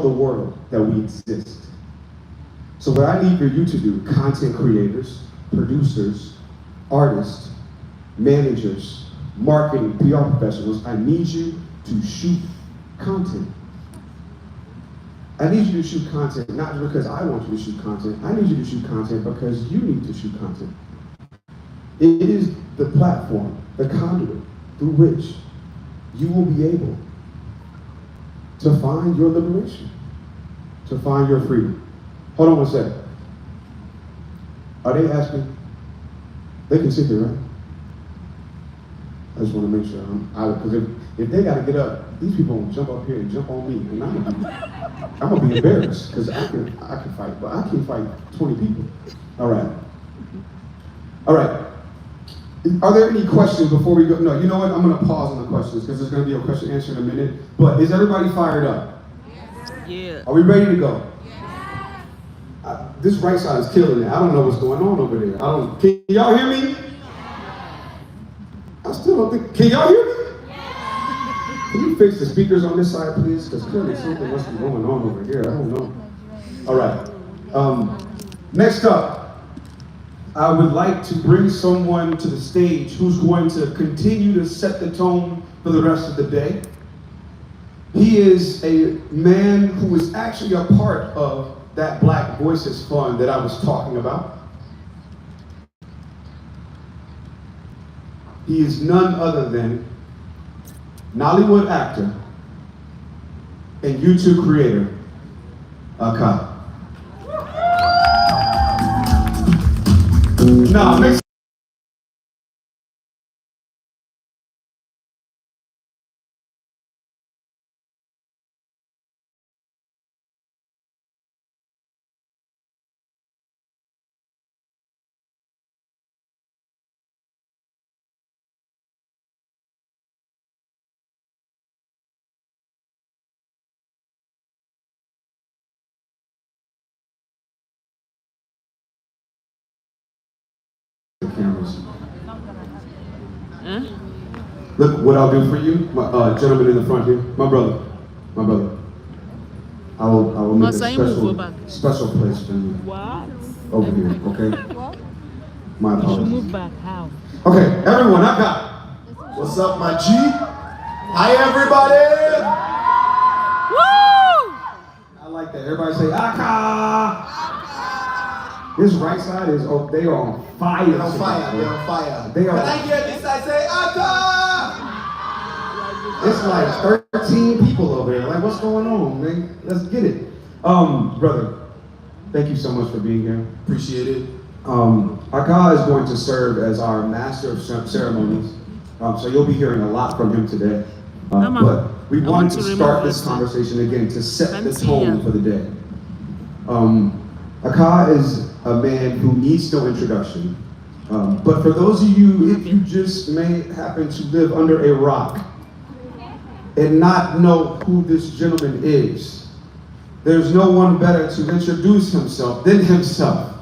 the world that we exist. So what I need for you to do, content creators, producers, artists, managers, marketing, PR professionals, I need you to shoot content. I need you to shoot content, not because I want you to shoot content. I need you to shoot content because you need to shoot content. It is the platform, the conduit through which you will be able to find your liberation, to find your freedom. Hold on one second. Are they asking? They can sit there, right? I just want to make sure because if they got to get up, these people won't jump up here and jump on me, and I'm gonna be embarrassed because I can fight, but I can't fight 20 people. All right. Are there any questions before we go? No, you know what? I'm gonna pause on the questions because there's gonna be a question answer in a minute. But is everybody fired up? Yeah. Are we ready to go? Yeah. This right side is killing it. I don't know what's going on over there. Can y'all hear me? I still don't think. Can y'all hear me? Can you fix the speakers on this side, please? Because clearly something must be going on over here. I don't know. All right. Next up, I would like to bring someone to the stage who's going to continue to set the tone for the rest of the day. He is a man who is actually a part of that Black Voices Fund that I was talking about. He is none other than Nollywood actor and YouTube creator, Aka. Nah, mix. Cameras. Look what I'll do for you, my gentleman in the front here, my brother. I will make a special place for you. What? Over here, okay? What? My apologies. Move back. How? Okay, everyone, I got. What's up, my G? Hi, everybody. I like that. Everybody say Aka. This right side is they are on fire. They're on fire. They're on fire. They are. Can I hear this side say Aka? It's like 13 people over there. Like, what's going on, man? Let's get it. Brother, thank you so much for being here. Appreciate it. Aka is going to serve as our master of ceremonies. So you'll be hearing a lot from him today. But we wanted to start this conversation again to set the tone for the day. Aka is a man who needs no introduction. But for those of you, if you just may happen to live under a rock and not know who this gentleman is, there's no one better to introduce himself than himself.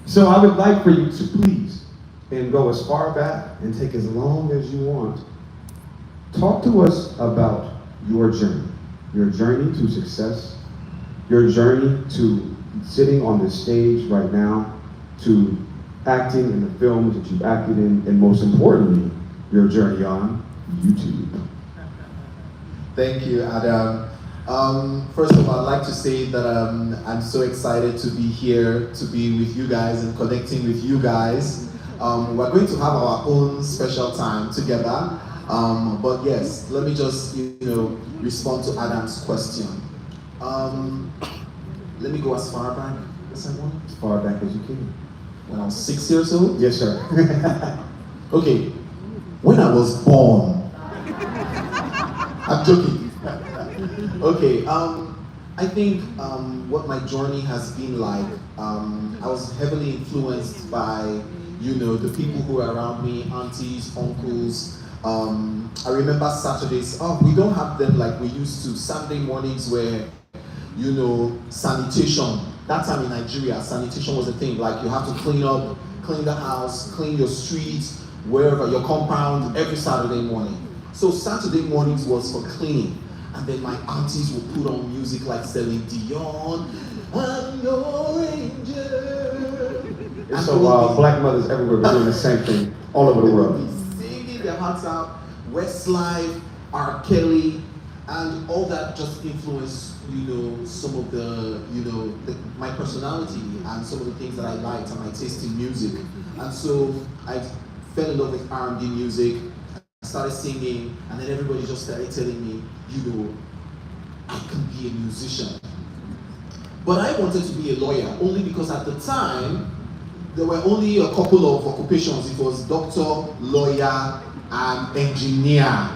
So I would like for you to please, and go as far back and take as long as you want. Talk to us about your journey to success, your journey to sitting on this stage right now, to acting in the films that you've acted in, and most importantly, your journey on YouTube. Thank you, Adam. First of all, I'd like to say that I'm so excited to be here, to be with you guys and connecting with you guys. We're going to have our own special time together. But yes, let me just respond to Adam's question. Let me go as far back as I want. As far back as you can. When I was 6 years old? Yes, sir. Okay, when I was born. I'm joking. Okay, I think what my journey has been like, I was heavily influenced by, the people who were around me, aunties, uncles. I remember Saturdays, we don't have them like we used to. Saturday mornings where, sanitation. That time in Nigeria, sanitation was a thing. Like you have to clean the house, clean your streets, wherever, your compound, every Saturday morning. So Saturday mornings was for cleaning. And then my aunties will put on music like Celine Dion, I'm your angel. It's so wild. Black mothers everywhere are doing the same thing all over the world. They will be singing their hearts out. Westlife, R. Kelly, and all that just influenced, some of my personality and some of the things that I liked and my taste in music. And so I fell in love with R&B music. I started singing, and then everybody just started telling me, I can be a musician. But I wanted to be a lawyer only because at the time, there were only a couple of occupations. It was doctor, lawyer, and engineer.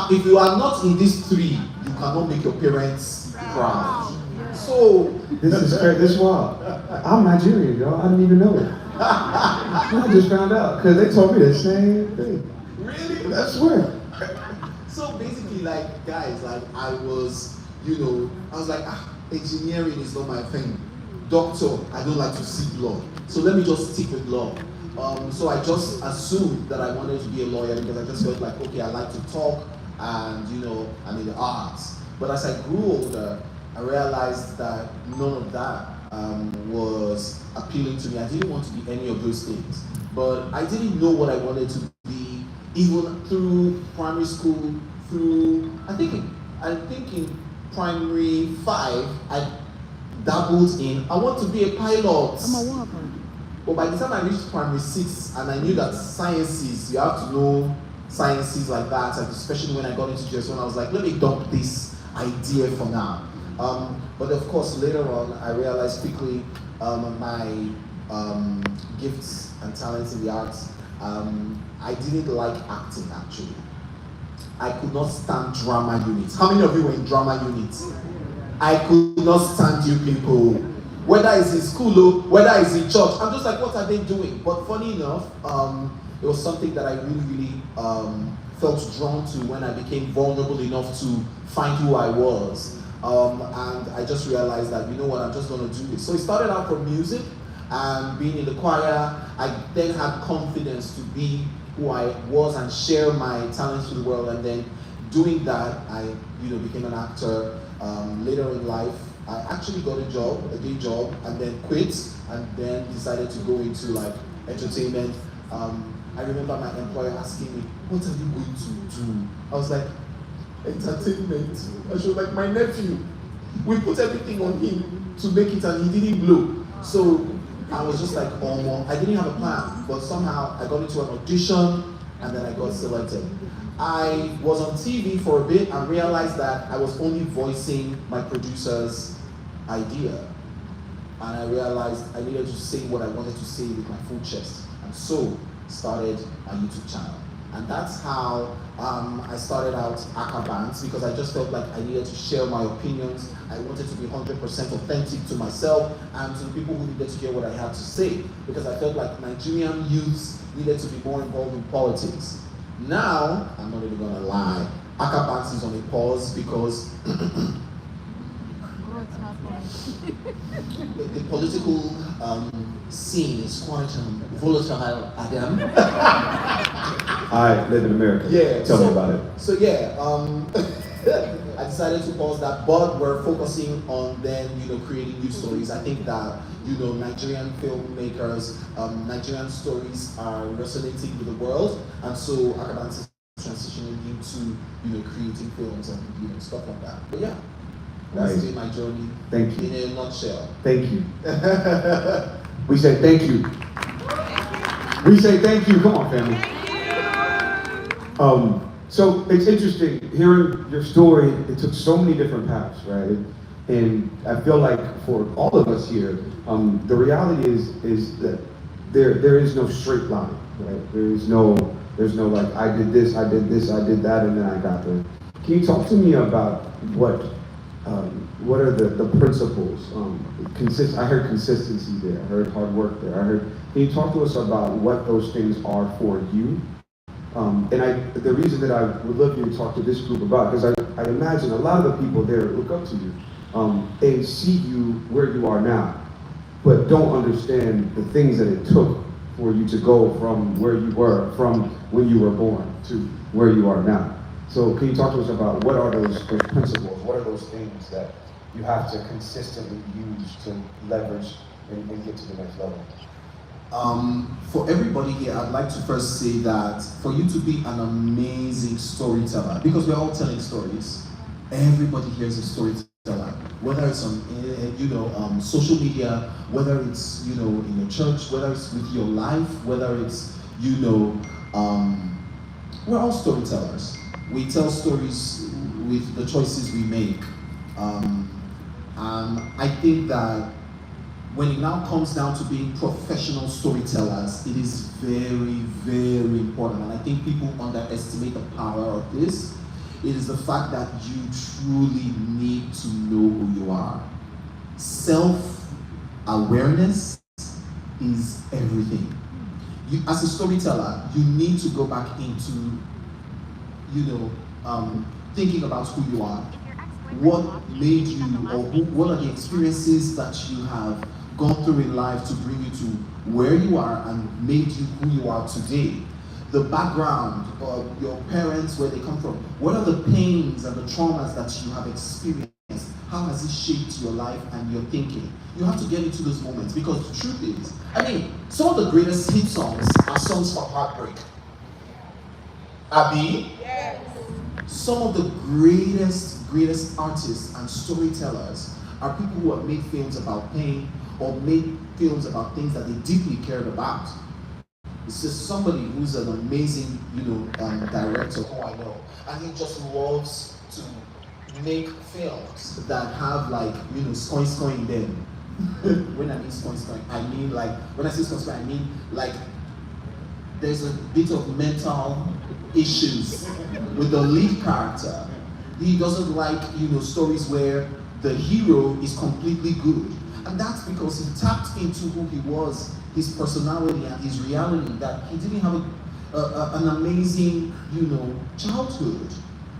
If you are not in these three, you cannot make your parents proud. So this is crazy. This is wild. I'm Nigerian, y'all. I didn't even know it. I just found out because they told me the same thing. Really? I swear. So basically, guys, I was like, engineering is not my thing. Doctor, I don't like to see blood. So let me just stick with law. So I just assumed that I wanted to be a lawyer because I just felt like, okay, I like to talk and, I'm in the arts. But as I grew older, I realized that none of that was appealing to me. I didn't want to be any of those things. But I didn't know what I wanted to be, even through primary school, I think in primary 5, I dabbled in, I want to be a pilot. But by the time I reached primary 6, and I knew that sciences, you have to know sciences like that, and especially when I got into JS1, I was like, let me dump this idea for now. But of course, later on, I realized quickly my gifts and talents in the arts. I didn't like acting, actually. I could not stand drama units. How many of you were in drama units? I could not stand you people. Whether it's in school or whether it's in church, I'm just like, what are they doing? But funny enough, it was something that I really felt drawn to when I became vulnerable enough to find who I was. And I just realized that, you know what, I'm just going to do this. So it started out from music and being in the choir. I then had confidence to be who I was and share my talents to the world. And then doing that, I became an actor. Later in life, I actually got a day job, and then quit, and then decided to go into entertainment. I remember my employer asking me, what are you going to do? I was like, entertainment. And she was like, my nephew, we put everything on him to make it and he didn't blow. So I was just like, oh, I didn't have a plan, but somehow I got into an audition and then I got selected. I was on TV for a bit and realized that I was only voicing my producer's idea. And I realized I needed to say what I wanted to say with my full chest. And so started a YouTube channel. And that's how I started out Akabans, because I just felt like I needed to share my opinions. I wanted to be 100% authentic to myself and to the people who needed to hear what I had to say, because I felt like Nigerian youths needed to be more involved in politics. Now, I'm not even gonna lie, Akabans is on a pause because the political scene is quite volatile, Adam. I live in America. Yeah. Tell me about it. So yeah, I decided to pause that, but we're focusing on then, creating new stories. I think that, Nigerian filmmakers, Nigerian stories are resonating with the world, and so Akabans is transitioning into, creating films and, stuff like that. But yeah, that's been my journey. Thank you. In a nutshell. Thank you. We say thank you. We say thank you. Come on, family. So it's interesting hearing your story. It took so many different paths, right? And I feel like for all of us here, the reality is that there is no straight line, right? There's no like I did this, I did that, and then I got there. Can you talk to me about what are the principles? I heard consistency there. I heard hard work there. Can you talk to us about what those things are for you? And the reason that I would love you to talk to this group about, because I imagine a lot of the people there look up to you and see you where you are now, but don't understand the things that it took for you to go from where you were, from when you were born, to where you are now. So can you talk to us about what are those principles? What are those things that you have to consistently use to leverage and get to the next level? For everybody here, I'd like to first say that for you to be an amazing storyteller, because we're all telling stories, everybody here is a storyteller. Whether it's on, social media, whether it's, in your church, whether it's with your life, whether it's, we're all storytellers. We tell stories with the choices we make. I think that when it now comes down to being professional storytellers, it is very, very important. And I think people underestimate the power of this. It is the fact that you truly need to know who you are. Self-awareness is everything. You, as a storyteller, you need to go back into, thinking about who you are. What made you, or what are the experiences that you have gone through in life to bring you to where you are and made you who you are today? The background of your parents, where they come from. What are the pains and the traumas that you have experienced? How has it shaped your life and your thinking? You have to get into those moments, because the truth is, some of the greatest hit songs are songs for heartbreak. Abby? Yes. Some of the greatest artists and storytellers are people who have made films about pain or made films about things that they deeply cared about. It's just somebody who's an amazing, director who I know, and he just loves to make films that have skoin in them. When I mean skoin, I mean when I say skoin, I mean there's a bit of mental issues with the lead character. He doesn't like, stories where the hero is completely good. And that's because he tapped into who he was, his personality and his reality, that he didn't have an amazing, childhood.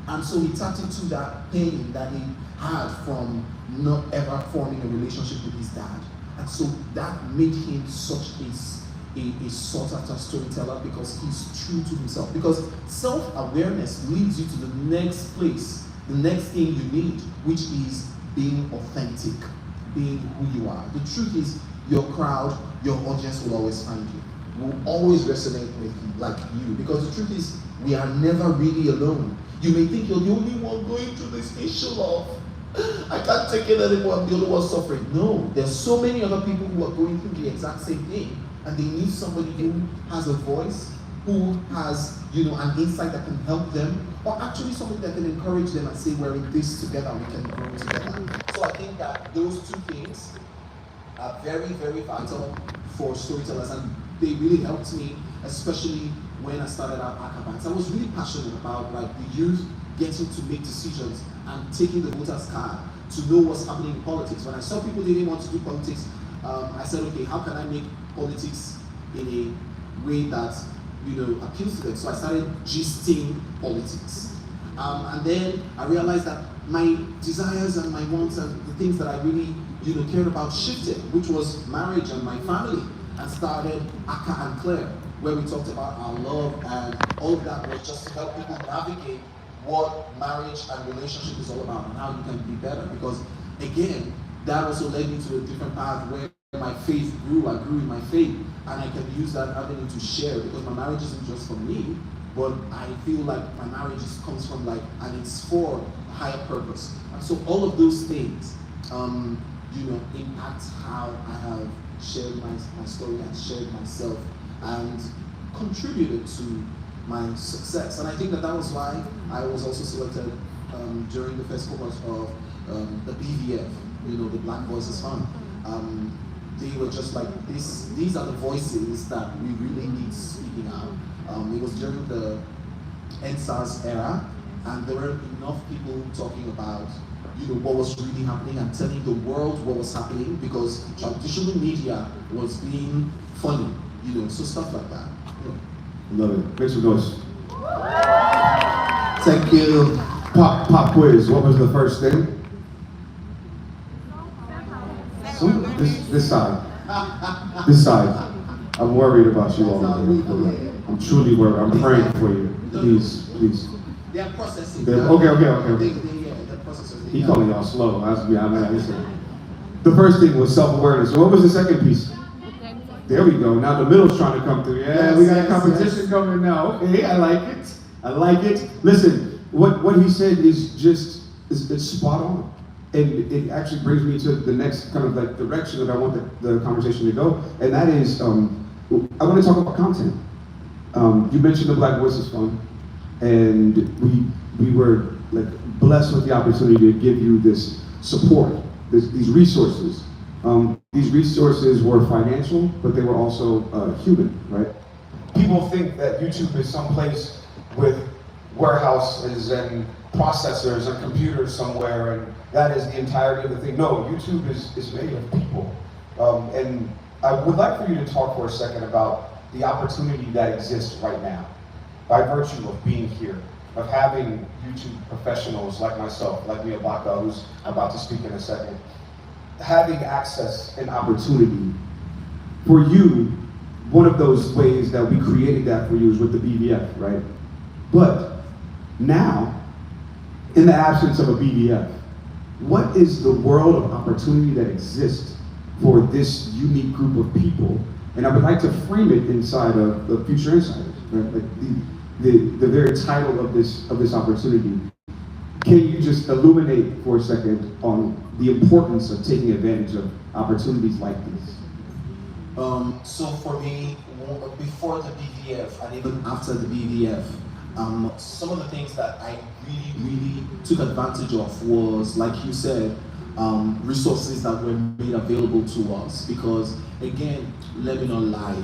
And so he tapped into that pain that he had from not ever forming a relationship with his dad. And so that made him such a sought-after storyteller, because he's true to himself. Because self-awareness leads you to the next place, the next thing you need, which is being authentic, being who you are. The truth is, your crowd, your audience will always find you, will always resonate with you, because the truth is, we are never really alone. You may think you're the only one going through this issue of, I can't take it anymore, I'm the only one suffering. No, there's so many other people who are going through the exact same thing, and they need somebody who has a voice, who has, an insight that can help them, or actually somebody that can encourage them and say, we're in this together, we can grow together. So I think that those two things are very, very vital for storytellers, and they really helped me, especially when I started out Akabanks. I was really passionate about the youth getting to make decisions and taking the voter's card to know what's happening in politics. When I saw people didn't want to do politics, I said, okay, how can I make politics in a way that appeals to them? So I started gisting politics. And then I realized that my desires and my wants and the things that I really cared about shifted, which was marriage and my family, and started Aka and Claire, where we talked about our love, and all of that was just to help people navigate what marriage and relationship is all about and how you can be better. Because again, that also led me to a different path where my faith grew. I grew in my faith, and I can use that avenue to share, because my marriage isn't just for me, but I feel like my marriage comes from and it's for a higher purpose. And so all of those things, impact how I have shared my story and shared myself and contributed to my success. And I think that was why I was also selected during the first cohort of the BVF, the Black Voices Fund. They were just these are the voices that we really need speaking out. It was during the NSAS era, and there weren't enough people talking about what was really happening and telling the world what was happening, because traditional media was being funny, so stuff like that. Love it. Make some noise. Thank you. Pop quiz. What was the first thing? This side. This side. I'm worried about you all. I'm truly worried. I'm praying for you. Please. They are processing. Okay. They're processing. He calling y'all slow. The first thing was self-awareness. So what was the second piece? There we go. Now the middle's trying to come through. Yeah, we got competition coming now. Okay, I like it. Listen, what he said is just it's spot on. And it actually brings me to the next kind of like direction that I want the conversation to go. And that is, I want to talk about content. You mentioned the Black Voices Fund, and we were like blessed with the opportunity to give you this support, these resources. These resources were financial, but they were also human, right? People think that YouTube is someplace with warehouses and processors and computers somewhere, and that is the entirety of the thing. No, YouTube is made of people. And I would like for you to talk for a second about the opportunity that exists right now, by virtue of being here, of having YouTube professionals like myself, like Miyabaka, who's about to speak in a second, having access and opportunity. For you, one of those ways that we created that for you is with the BVF, right? But now, in the absence of a BVF, what is the world of opportunity that exists for this unique group of people? And I would like to frame it inside of the Future Insiders, right? Like the very title of this opportunity. Can you just illuminate for a second on the importance of taking advantage of opportunities like this? So for me, before the BVF and even after the BVF, some of the things that I really took advantage of was, like you said, resources that were made available to us. Because again, let me not lie,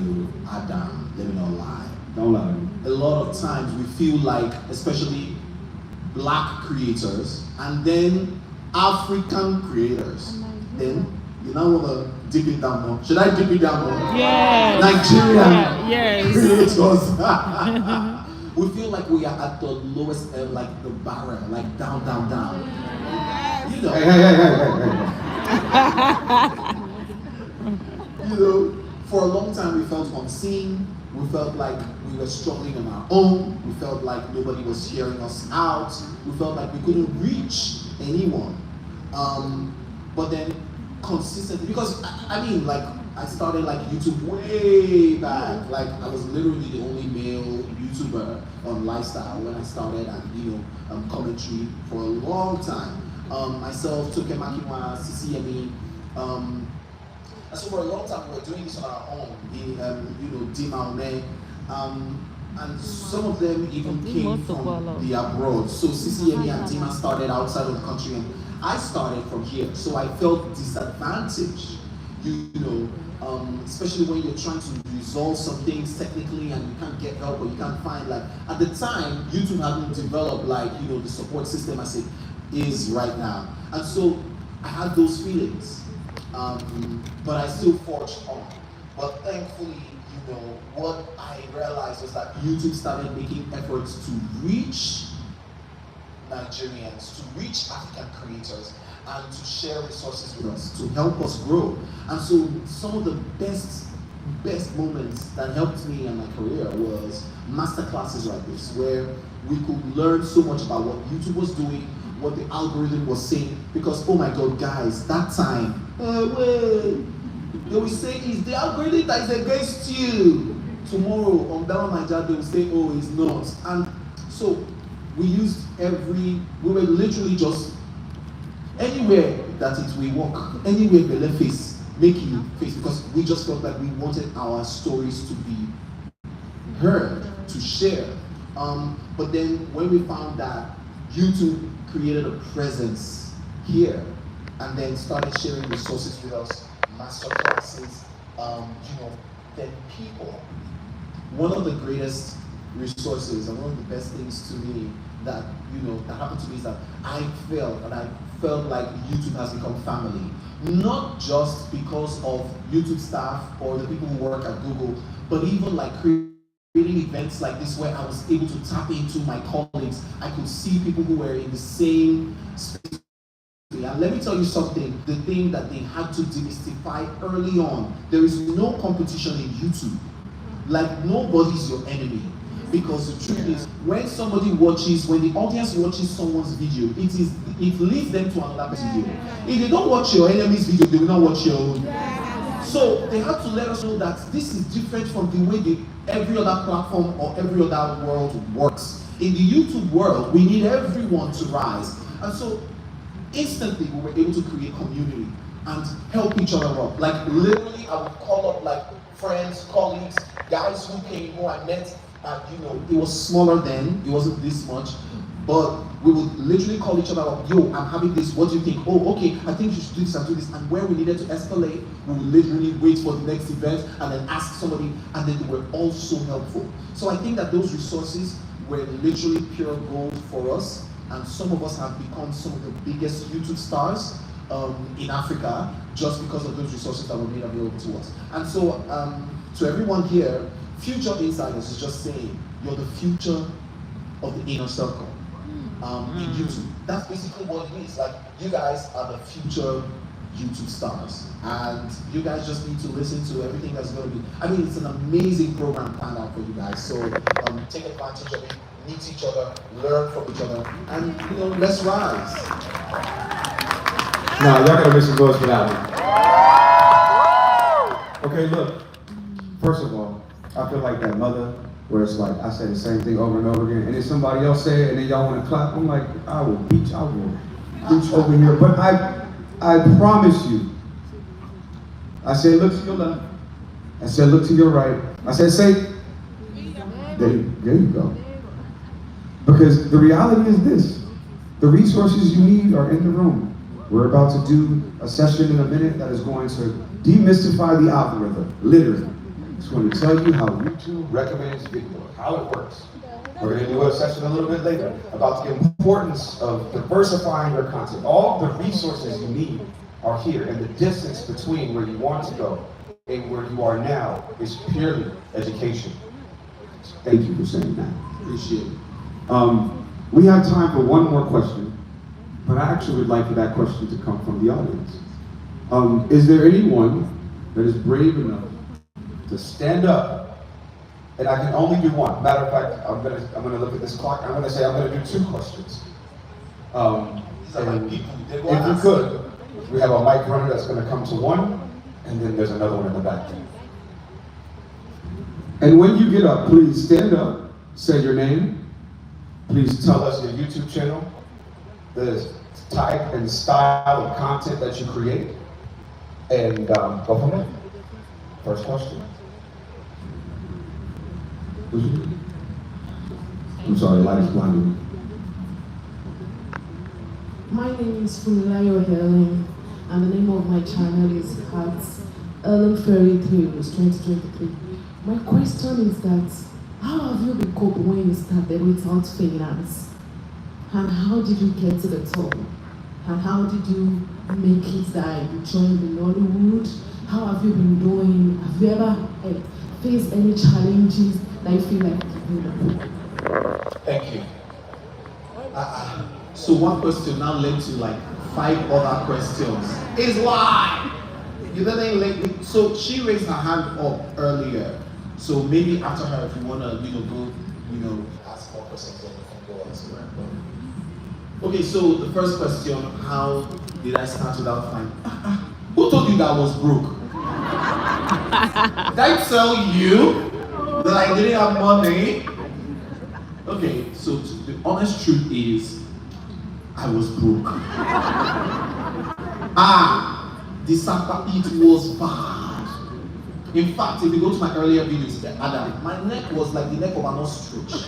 Adam, let me not lie. Don't lie. A lot of times we feel like, especially Black creators and then African creators, then you now want to dip it down more. Should I dip it down more? Yes. Nigerian Yes. creators. We feel like we are at the lowest end, like the barrel, like down. You know. Hey. You know, for a long time we felt unseen. We felt like we were struggling on our own. We felt like nobody was hearing us out. We felt like we couldn't reach anyone. But then consistently, because I mean, like I started like YouTube way back. Like I was literally the only male YouTuber on lifestyle when I started, and commentary for a long time. Myself, Toke Makiwa, CCME. And so for a long time we were doing this on our own, Dima and some of them even came from the abroad. So CCME and Dima started outside of the country, and I started from here. So I felt disadvantaged, especially when you're trying to resolve some things technically and you can't get help or you can't find, like, at the time, YouTube hadn't developed the support system as it is right now. And so I had those feelings. But I still forged on. But thankfully, what I realized was that YouTube started making efforts to reach Nigerians, to reach African creators, and to share resources with us, to help us grow. And so some of the best moments that helped me in my career was masterclasses like this, where we could learn so much about what YouTube was doing, what the algorithm was saying, because oh my God, guys, that time, they will say it's the algorithm that is against you. Tomorrow on Down My Job, they will say, oh, it's not. And so we were literally just anywhere that it will work, anywhere Bele face, making face, because we just felt that we wanted our stories to be heard, to share. But then when we found that YouTube created a presence here and then started sharing resources with us, master classes, then people. One of the greatest resources and one of the best things to me that happened to me is that I felt like YouTube has become family. Not just because of YouTube staff or the people who work at Google, but even like creating events like this where I was able to tap into my colleagues. I could see people who were in the same space. And let me tell you something, the thing that they had to demystify early on, there is no competition in YouTube. Like, nobody's your enemy. Because the truth is, when somebody watches, when the audience watches someone's video, it leads them to another person's video. If they don't watch your enemy's video, they will not watch your own. So they have to let us know that this is different from the way every other platform or every other world works. In the YouTube world, we need everyone to rise. And so instantly we were able to create community and help each other up. Like literally I would call up like friends, colleagues, guys who came, who I met, and you know, it was smaller then, it wasn't this much, but we would literally call each other up, yo, I'm having this, what do you think? Oh, okay, I think you should do this and do this. And where we needed to escalate, we would literally wait for the next event and then ask somebody, and then they were all so helpful. So I think that those resources were literally pure gold for us, and some of us have become some of the biggest YouTube stars in Africa just because of those resources that were made available to us. And so to everyone here, Future Insiders is just saying, you're the future of the inner circle in YouTube. That's basically what it is. Like, you guys are the future YouTube stars, and you guys just need to listen to everything that's going to be. I mean, it's an amazing program planned out for you guys. So take advantage of it, meet each other, learn from each other, and you know, let's rise. Now, y'all gotta make some noise for that one. Okay, look. First of all, I feel like that mother where it's like I say the same thing over and over again, and then somebody else say it, and then y'all want to clap. I'm like, I will beat you over here. But I promise you. I said, look to your left. I said, look to your right. I said, say. There you go. Because the reality is this: the resources you need are in the room. We're about to do a session in a minute that is going to demystify the algorithm, literally. It's going to tell you how YouTube recommends videos, how it works. We're going to do a session a little bit later about the importance of diversifying your content. All the resources you need are here, and the distance between where you want to go and where you are now is purely education. Thank you for saying that. Appreciate it. We have time for one more question, but I actually would like for that question to come from the audience. Is there anyone that is brave enough to stand up? And I can only do one. Matter of fact, I'm gonna look at this clock. I'm gonna say I'm gonna do two questions. If you could, we have a mic runner that's gonna come to one, and then there's another one in the back. And when you get up, please stand up, say your name. Please tell us your YouTube channel, the type and style of content that you create, and go from there. First question. I'm sorry, the light is blinding me. My name is Fumilayo Helen, and the name of my channel is Hearts Ellen Ferry 3, 2023. My question is that, how have you been coping when you started without finance? And how did you get to the top? And how did you make it that you joined the Nollywood? How have you been doing? Have you ever faced any challenges that you feel like you Thank you. So one question now led to like 5 other questions. It's live! You didn't like, so she raised her hand up earlier. So maybe after her, if you wanna, go, ask more questions, then you can go elsewhere. Okay, so the first question: how did I start without finding? Who told you that I was broke? Did I tell you that I didn't have money? Okay, so the honest truth is, I was broke. It was bad. In fact, if you go to my earlier videos, Adam, my neck was like the neck of an ostrich.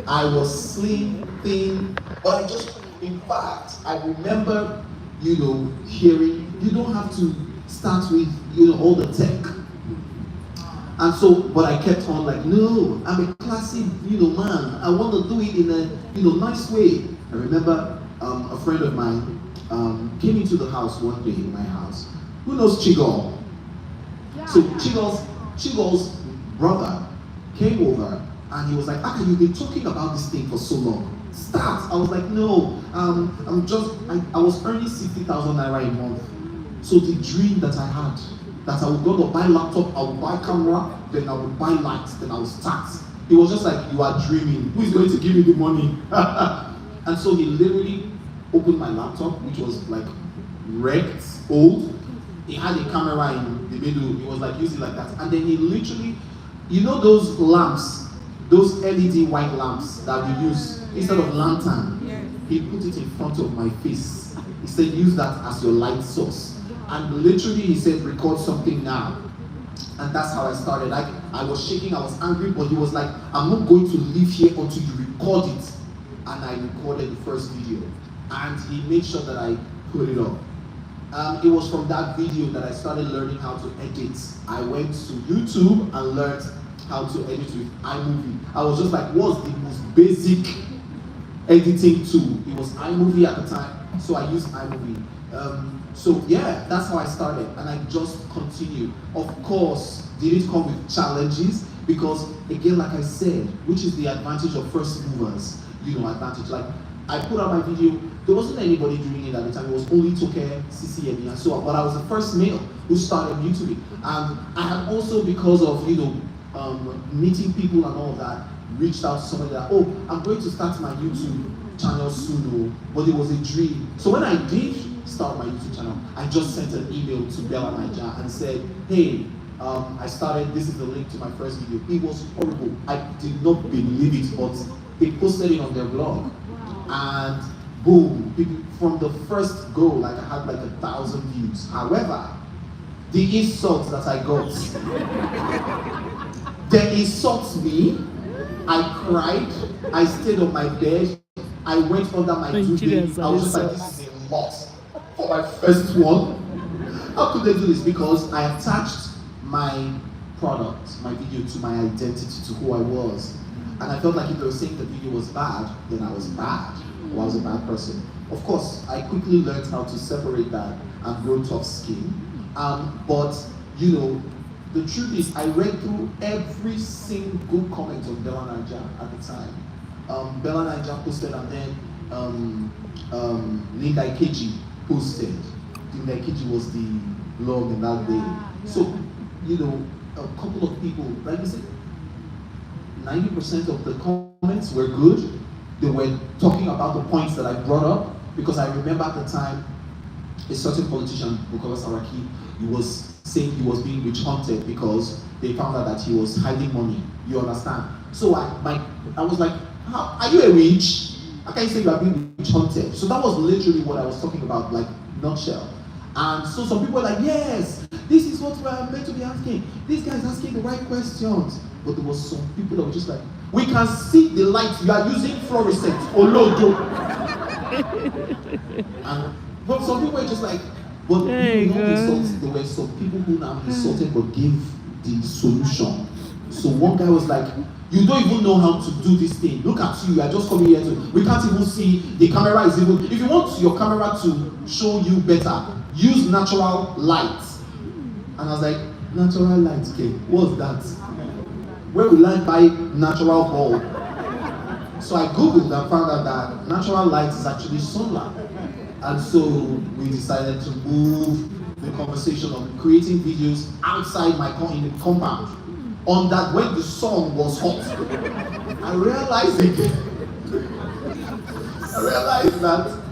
I was slim, thin, but in fact, I remember, hearing, you don't have to start with, all the tech. And so, but I kept on like, no, I'm a classy, man. I want to do it in a, nice way. I remember a friend of mine came into the house one day in my house. Who knows Chigol? Yeah. So Chigol's brother came over and he was like, Aka, you've been talking about this thing for so long. Start. I was like, no, I was earning 60,000 naira a month. So the dream that I had, that I would go to buy laptop, I would buy camera, then I would buy lights, then I would start. He was just like, you are dreaming. Who is going to give you the money? And so he literally opened my laptop, which was like wrecked, old. He had a camera in the middle. He was like using like that. And then he literally, you know those lamps, those LED white lamps that we use instead of lantern? He put it in front of my face. He said, use that as your light source. And literally he said, record something now. And that's how I started. Like, I was shaking, I was angry, but he was like, I'm not going to leave here until you record it. And I recorded the first video. And he made sure that I put it up. It was from that video that I started learning how to edit. I went to YouTube and learned how to edit with iMovie. I was just like, what's the most basic editing tool? It was iMovie at the time, so I used iMovie. So yeah, that's how I started, and I just continued. Of course, did it come with challenges? Because again, like I said, which is the advantage of first movers, advantage. Like, I put out my video, there wasn't anybody doing it at the time, it was only Toke, CCME, and so on. But I was the first male who started YouTube. And I had also, because of, meeting people and all of that, reached out to somebody that, oh, I'm going to start my YouTube channel soon, but it was a dream. So when I did start my YouTube channel, I just sent an email to Bella Naija and said, hey, I started, this is the link to my first video. It was horrible. I did not believe it, but they posted it on their blog. And boom, from the first go, like I had like 1,000 views. However, the insults that I got, they insult me. I cried, I stayed on my bed, I went under my duvet. I was just like, this is a lot for my first one. How could they do this? Because I attached my product, my video, to my identity, to who I was. And I felt like if they were saying the video was bad, then I was bad, or I was a bad person. Of course, I quickly learned how to separate that and grow tough skin. But, the truth is, I read through every single comment of Bella Naija at the time. Bella Naija posted, and then Linda Ikeji posted. Linda Ikeji was the blog in that day. So, a couple of people, like I said, 90% of the comments were good. They were talking about the points that I brought up, because I remember at the time, a certain politician, Bukola Saraki, he was saying he was being witch hunted because they found out that he was hiding money. You understand? So I was like, how, are you a witch? How can you say you are being witch hunted? So that was literally what I was talking about, like, nutshell. And so some people were like, yes, this is what we're meant to be asking. This guy is asking the right questions. But there was some people that were just like, we can see the light, you are using fluorescent. Olodo. But some people were just like, but people not insult. There were some people who now insulted but gave the solution. So one guy was like, you don't even know how to do this thing. Look at you are just coming here we can't even see, the camera is even, if you want your camera to show you better, use natural light. And I was like, natural light, okay, what's that? Where will I buy natural bulb? So I googled and found out that natural light is actually sunlight. And so we decided to move the conversation of creating videos outside in the compound. On that, when the sun was hot, I realized that,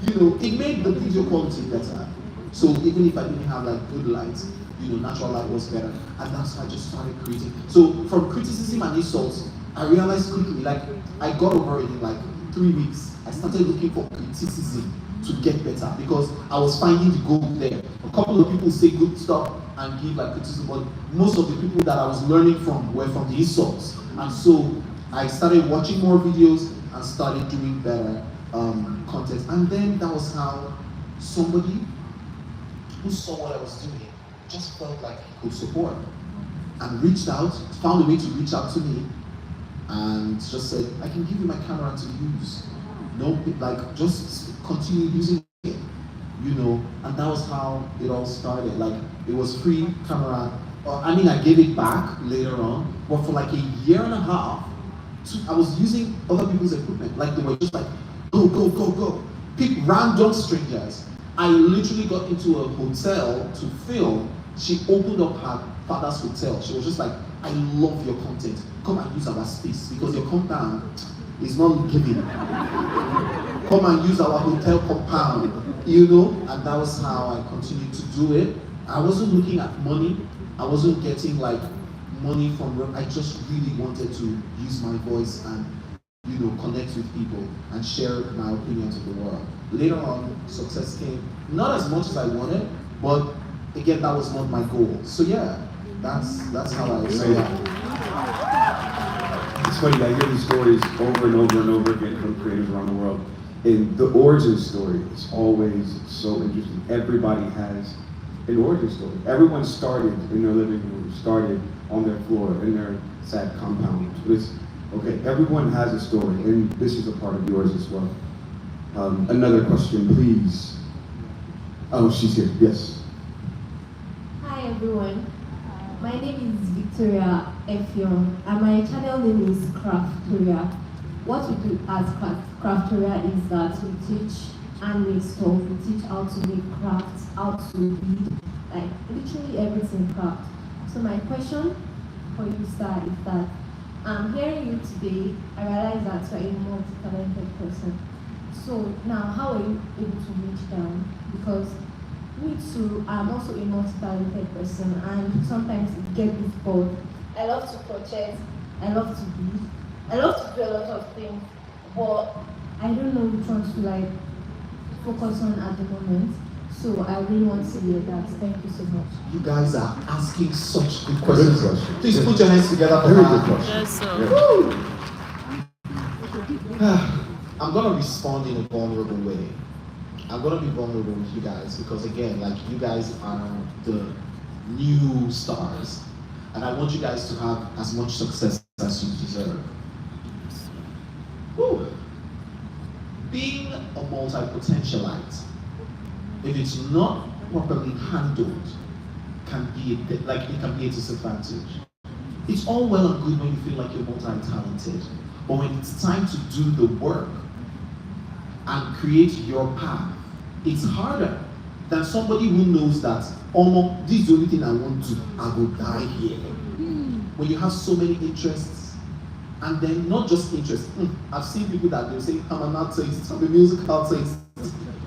it made the video quality better. So even if I didn't have like good light, natural light was better. And that's how I just started creating. So from criticism and insults, I realized quickly, like, I got over it in like 3 weeks. I started looking for criticism to get better, because I was finding the gold there. A couple of people say good stuff and give like criticism, but most of the people that I was learning from were from the insults. And so I started watching more videos and started doing better content. And then that was how somebody who saw what I was doing just felt like he could support, and reached out, found a way to reach out to me, and just said, I can give you my camera to use. No, like, just continue using it, and that was how it all started. Like, it was free camera. I gave it back later on, but for like a year and a half, I was using other people's equipment. Like, they were just like, go, go, go, go. Pick random strangers. I literally got into a hotel to film. She opened up her father's hotel. She was just like, I love your content. Come and use our space because your compound is not giving. Come and use our hotel compound, and that was how I continued to do it. I wasn't looking at money. I wasn't getting like money from, I just really wanted to use my voice and connect with people and share my opinion to the world. Later on, success came, not as much as I wanted, but again, that was not my goal. So yeah, that's how I saw that. It's funny, I hear these stories over and over and over again from creators around the world. And the origin story is always so interesting. Everybody has an origin story. Everyone started in their living room, started on their floor, in their sad compound. Okay, everyone has a story, and this is a part of yours as well. Another question, please. Oh, she's here, yes. Hi everyone, my name is Victoria Effion and my channel name is Craftoria. What we do as Craftoria is that we teach handmade stuff, we teach how to make crafts, how to read, like literally everything craft. So my question for you, sir, is that I'm hearing you today, I realize that you're a multi-talented person. So now how are you able to reach down? Because me too, I'm also a multi-talented person and sometimes it gets difficult. I love to project, I love to read, I love to do a lot of things, but I don't know which one to like focus on at the moment. So I really want to hear that. Thank you so much. You guys are asking such good questions. Good question. Please put your hands together for Very her. good question. Yes, sir. I'm gonna respond in a vulnerable way. I'm gonna be vulnerable with you guys because again, like you guys are the new stars, and I want you guys to have as much success as you deserve. Whew. Being a multi-potentialite, if it's not properly handled, it can be a disadvantage. It's all well and good when you feel like you're multi-talented, but when it's time to do the work and create your path, it's harder than somebody who knows that, this is the only thing I want to, I will die here. When you have so many interests, and then not just interests. I've seen people that they'll say, I'm an artist, I'm a music artist.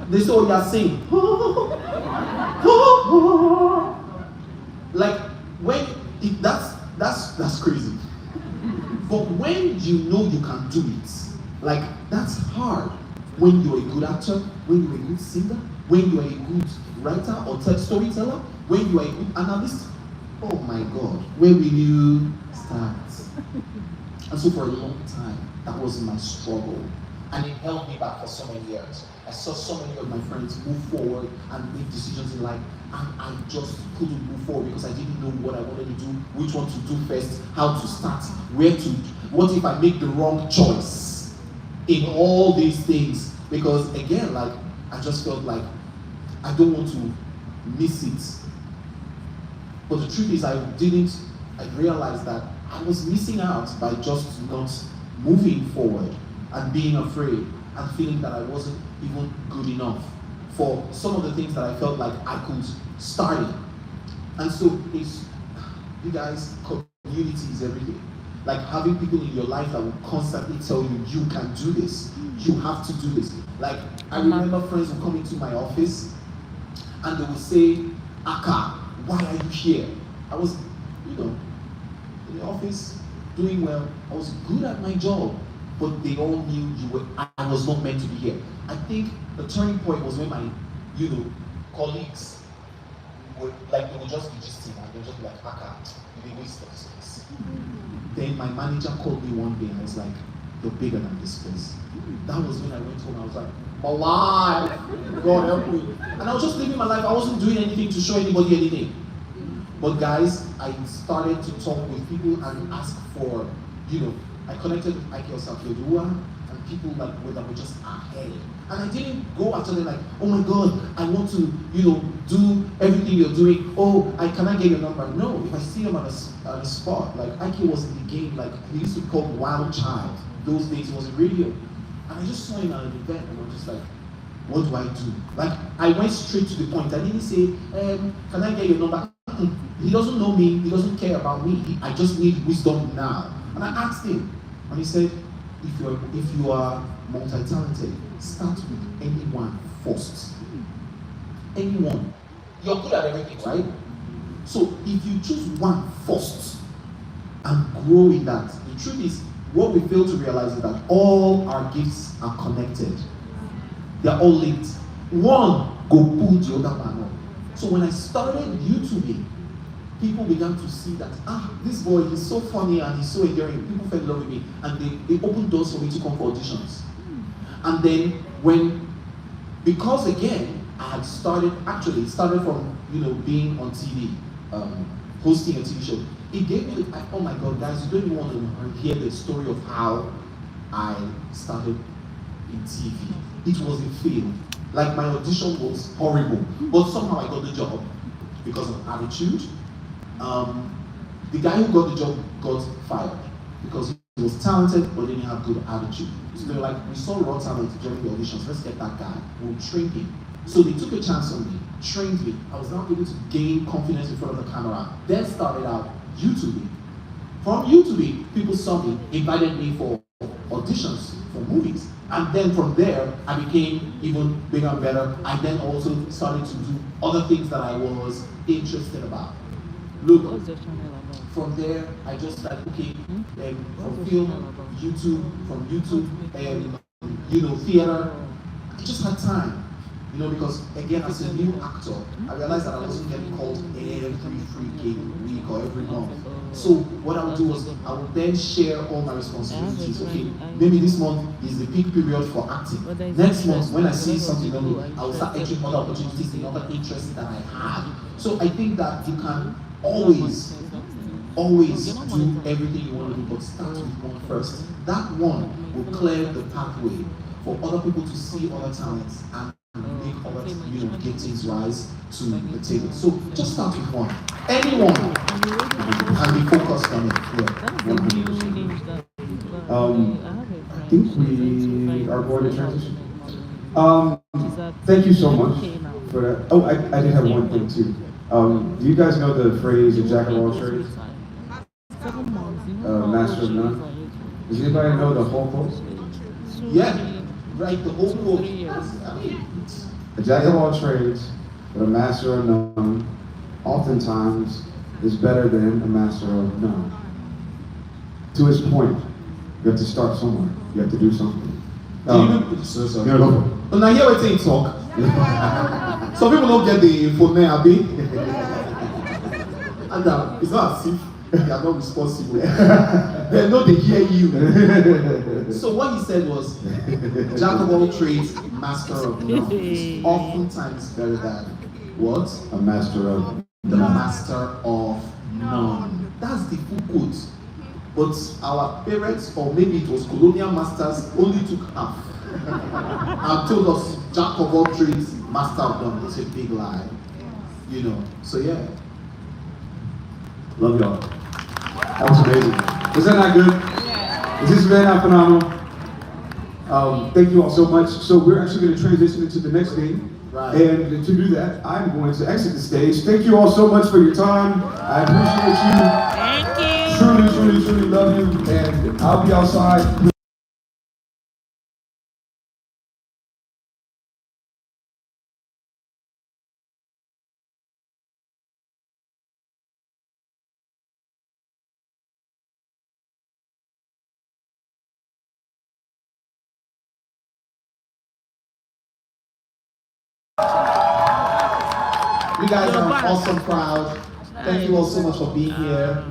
They say, oh, you're singing. Like, that's crazy. But when you know you can do it, like, that's hard. When you're a good actor, when you're a good singer, when you're a good writer or storyteller, when you are a good analyst, oh my God, where will you start? And so for a long time, that was my struggle. And it held me back for so many years. I saw so many of my friends move forward and make decisions in life, and I just couldn't move forward because I didn't know what I wanted to do, which one to do first, how to start, what if I make the wrong choice in all these things? Because again, like, I just felt like I don't want to miss it. But the truth is I realized that I was missing out by just not moving forward and being afraid and feeling that I wasn't even good enough for some of the things that I felt like I could start in. And so it's, you guys, community is everything. Like having people in your life that will constantly tell you, you can do this, you have to do this. Like, I remember friends would come into my office and they would say, Aka, why are you here? I was, in the office, doing well. I was good at my job, but they all knew I was not meant to be here. I think the turning point was when my, colleagues would, they would just be gisting and they would just be like, Aka, you're a waste of this place. Then my manager called me one day and I was like, you're bigger than this place. That was when I went home. I was like, my life, God help me. And I was just living my life. I wasn't doing anything to show anybody anything. But guys, I started to talk with people and ask for, I connected with Ike Osafioduwa and people that were just ahead. And I didn't go after them like, oh my God, I want to, do everything you're doing. Oh, can I get your number? No, if I see him at a spot, like Ike was in the game, like he used to be called Wild Child. Those days it was a radio. And I just saw him at an event and I was just like, what do I do? Like, I went straight to the point. I didn't say, can I get your number? He doesn't know me, he doesn't care about me. I just need wisdom now. And I asked him, and he said, if you are multi-talented, start with anyone first. Anyone. You're good at everything, right? So if you choose one first and grow in that, the truth is, what we fail to realize is that all our gifts are connected. They're all linked. One go pull the other one up. So when I started YouTubing, people began to see that, this boy, he's so funny and he's so endearing. People fell in love with me, and they opened doors for me to come for auditions. And then because again, I had started from, being on TV, hosting a TV show. It gave me, oh my God, guys, you don't even want to hear the story of how I started in TV. It was a fail. Like, my audition was horrible, but somehow I got the job because of attitude. The guy who got the job got fired because he was talented but didn't have good attitude. So they were like, we saw raw talent during the auditions, let's get that guy, we'll train him. So they took a chance on me, trained me. I was now able to gain confidence in front of the camera. Then started out YouTubing. From YouTubing, people saw me, invited me for auditions for movies. And then from there, I became even bigger and better. I then also started to do other things that I was interested about. Look, from there, I just started, from film, YouTube, from YouTube, theater. I just had time. Because again, as a new actor, I realized that I wasn't getting called every freaking week or every month. So what I would do was, I would then share all my responsibilities. Okay, maybe this month is the peak period for acting. Next month, when I see something on me, I will start entering other opportunities in other interests that I have. So I think that you can always do everything you want to do, but start with one first. That one will clear the pathway for other people to see other talents and make other giftings rise to the table. So just start with one. Anyone, and be focused on it. I think we are going to transition. Thank you so much for that. Oh, I did have one thing too. Do you guys know the phrase, a jack of all trades? Master of none? Does anybody know the whole quote? Yeah, right, the whole quote. A jack of all trades, but a master of none, oftentimes is better than a master of none. To his point, you have to start somewhere. You have to do something. Now here we take talk. Some people don't get the phone there, Abi. And it's not as if they are not responsible. They know they hear you. So what he said was, jack of all trades, master of none. Is oftentimes better than what? A master of the master of none. That's the full quote. But our parents, or maybe it was colonial masters, only took half and told us jack of all trades, master of none. It's a big lie, So yeah. Love y'all. That was amazing. Was that not good? Yeah. Is this been not phenomenal? Thank you all so much. So we're actually going to transition into the next thing. Right. And to do that, I'm going to exit the stage. Thank you all so much for your time. I appreciate you. Thank you. Truly love you. And I'll be outside. You guys are an awesome crowd. Thank you all so much for being here.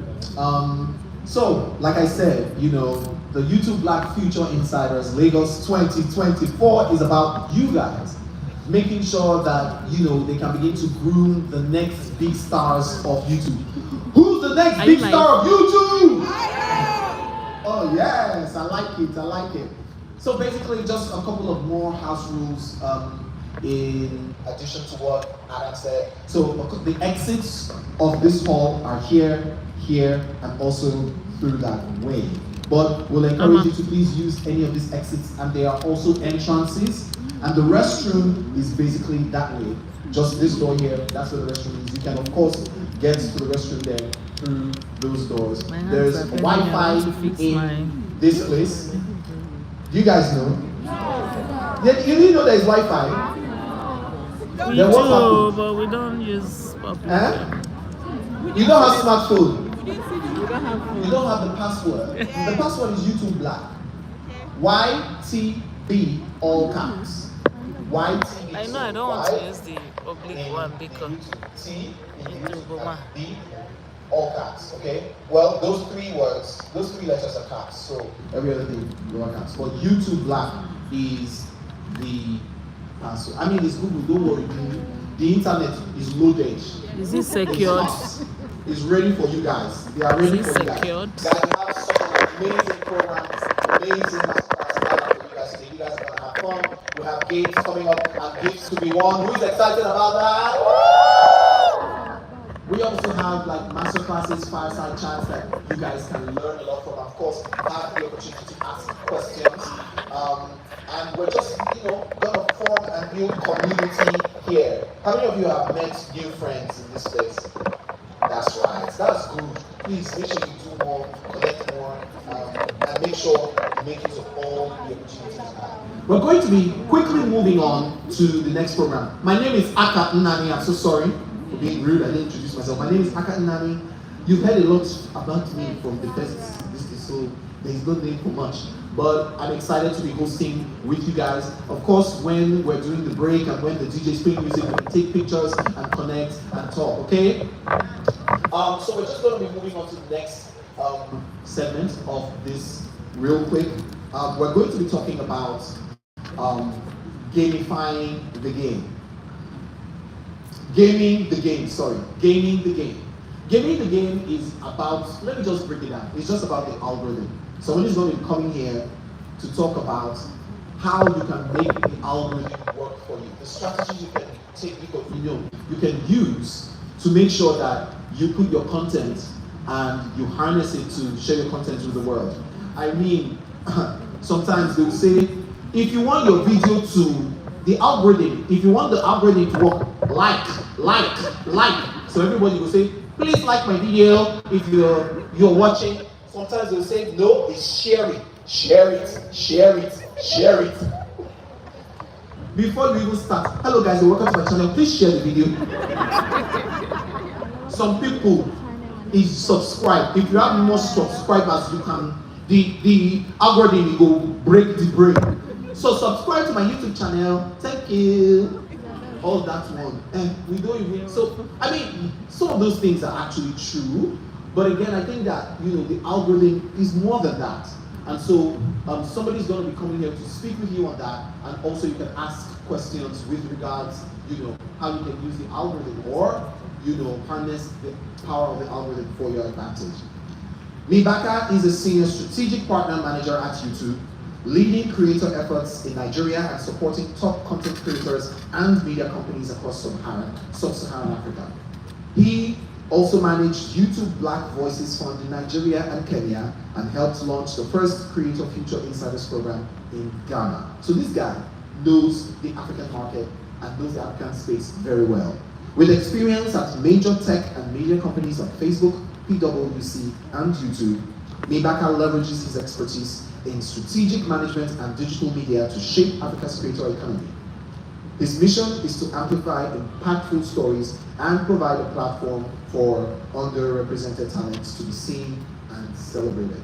So, like I said, the YouTube Black Future Insiders Lagos 2024 is about you guys. Making sure that, they can begin to groom the next big stars of YouTube. Who's the next big star of YouTube? Oh yes, I like it. So basically, just a couple of more house rules in addition to what Adam said. So the exits of this hall are here, and also through that way. But we'll encourage you to please use any of these exits, and there are also entrances. And the restroom is basically that way. Just this door here, that's where the restroom is. You can, of course, gets to the restroom there through those doors. My hands There's are burning. Wi-Fi I want to fix in mine. this place. Do you guys know? Yeah, you didn't know there's Wi-Fi? We Then what do, happened? but we don't use public. You don't have smartphone. You don't have the password. The password is YouTube Black. YTB all caps. YTB. I know I don't want to use the public one because T YouTube, Boma. B all caps. Okay. Well, those three words, those three letters are caps. So every other thing lower caps. But YouTube Black is the password. I mean, it's Google. Don't worry. The internet is loaded. Is it secured? It's ready for you guys. They are ready Is it for you guys. secured? Guys, we have such an amazing program, amazing masterclass for you guys today. You guys are gonna have fun. We have games coming up and gifts to be won. Who's excited about that? We also have like masterclasses, fireside chats that you guys can learn a lot from. Of course, have the opportunity to ask questions. And we're just, gonna form a new community here. How many of you have met new friends in this place? That's right. That's good. Please make sure you do more, collect more, and make sure you make use of all the opportunities you have. We're going to be quickly moving on to the next program. My name is Aka Nnani. I'm so sorry for being rude. I didn't introduce myself. My name is Aka Nnani. You've heard a lot about me from the first so there's no need for much. But I'm excited to be hosting with you guys. Of course, when we're doing the break and when the DJ's playing music, we can take pictures and connect and talk, okay? So we're just going to be moving on to the next segment of this real quick. We're going to be talking about gamifying the game. Gaming the game. Gaming the game is about, let me just break it down. It's just about the algorithm. Someone is going to be coming here to talk about how you can make the algorithm work for you. The strategies you can take, you can use to make sure that you put your content and you harness it to share your content with the world. I mean, sometimes they'll say, if you want your video to, the algorithm, if you want the algorithm to work, like. So everybody will say, please like my video if you're watching. Sometimes they'll say, no, it's share it. Before you even start, hello guys, welcome to my channel, please share the video. Some people is subscribe. If you have more subscribers, you can, the algorithm will break the brain. So subscribe to my YouTube channel, thank you. All that one. And we don't even, so, I mean, some of those things are actually true. But again, I think that, the algorithm is more than that. And so somebody's going to be coming here to speak with you on that. And also you can ask questions with regards, how you can use the algorithm or, harness the power of the algorithm for your advantage. Mibaka is a senior strategic partner manager at YouTube, leading creator efforts in Nigeria and supporting top content creators and media companies across sub-Saharan Africa. He also managed YouTube Black Voices Fund in Nigeria and Kenya and helped launch the first Creator Future Insiders program in Ghana. So this guy knows the African market and knows the African space very well. With experience at major tech and media companies like Facebook, PwC, and YouTube, Mibaka leverages his expertise in strategic management and digital media to shape Africa's creator economy. His mission is to amplify impactful stories and provide a platform for underrepresented talents to be seen and celebrated.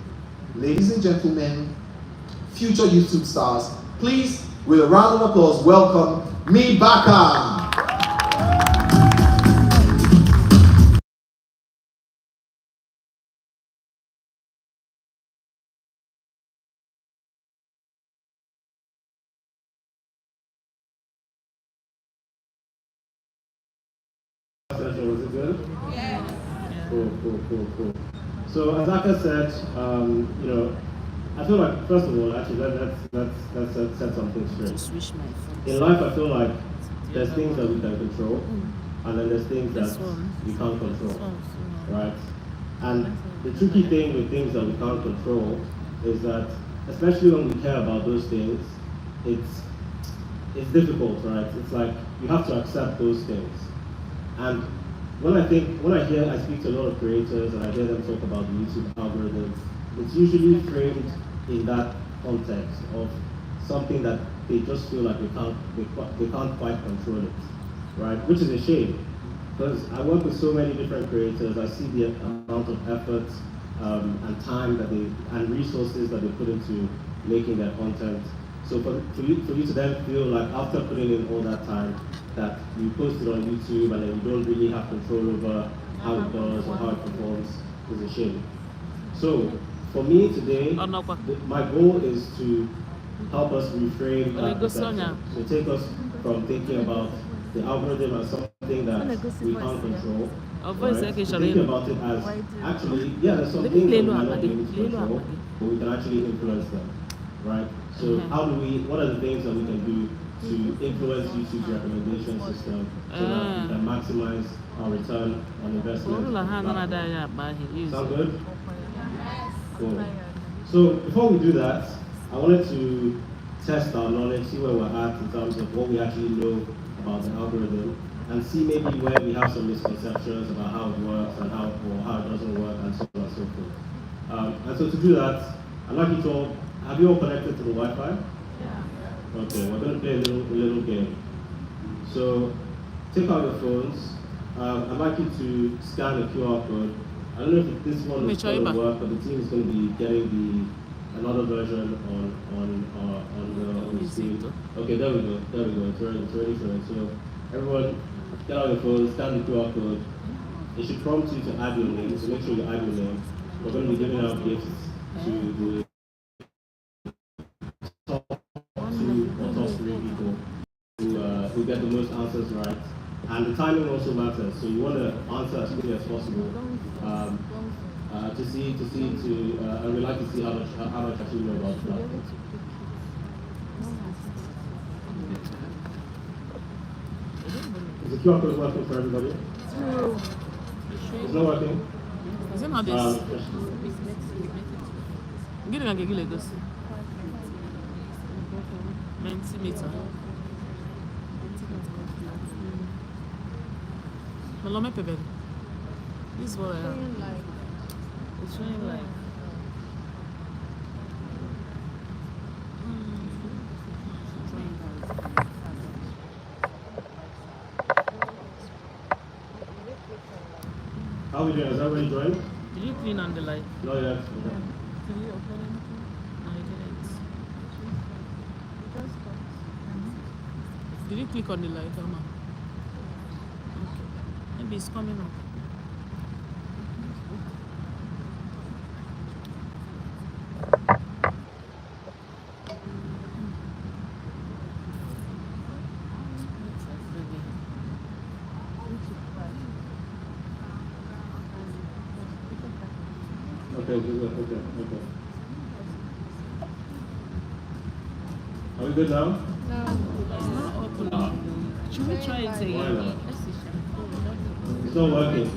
Ladies and gentlemen, future YouTube stars, please, with a round of applause, welcome Mibaka. Was it good? Yeah. Cool. So as Aka said, I feel like first of all, actually, let's set something straight. In life, I feel like there's things that we can control, and then there's things that we can't control, right? And the tricky thing with things that we can't control is that, especially when we care about those things, it's difficult, right? It's like you have to accept those things. And when I speak to a lot of creators and I hear them talk about the YouTube algorithm, it's usually framed in that context of something that they just feel like they can't quite control it, right? Which is a shame, because I work with so many different creators. I see the amount of effort and time and resources that they put into making their content. So for you to then feel like after putting in all that time that you post it on YouTube and then you don't really have control over how it does or how it performs is a shame. So for me today, my goal is to help us reframe that perception. So take us from thinking about the algorithm as something that we can't control, right, to think about it as actually, yeah, there's some things that we might not be able to control, but we can actually influence them, right? So what are the things that we can do to influence YouTube's recommendation system so that we can maximize our return on investment? Sound good? Cool. So before we do that, I wanted to test our knowledge, see where we're at in terms of what we actually know about the algorithm, and see maybe where we have some misconceptions about how it works and how it doesn't work, and so on and so forth. And so to do that, I'd like you to all, have you all connected to the Wi-Fi? Yeah. Okay, we're going to play a little game. So take out your phones. I'd like you to scan the QR code. I don't know if this one is going to work, but the team is going to be getting another version on the screen. Okay, there we go. It's ready for it. So everyone, get out your phone, scan the QR code. It should prompt you to add your name, so make sure you add your name. We're going to be giving out gifts to the top 2 or top 3 people who get the most answers right. And the timing also matters, so you want to answer as quickly as possible and we'd like to see how much actually know about the platform. Is the QR code working for everybody? No. It's not working? Is it not this? Give me a Lagos. 90 meters. This is what I have. It's showing like. How are we doing? Is everybody joined? Did you clean on the light? No, yet. Okay. Did you open anything? No, I didn't. Did you click on the light, Emma? Okay. Maybe it's coming up. Okay. Are we good now? It's not opening. Should we try it again? It's not working.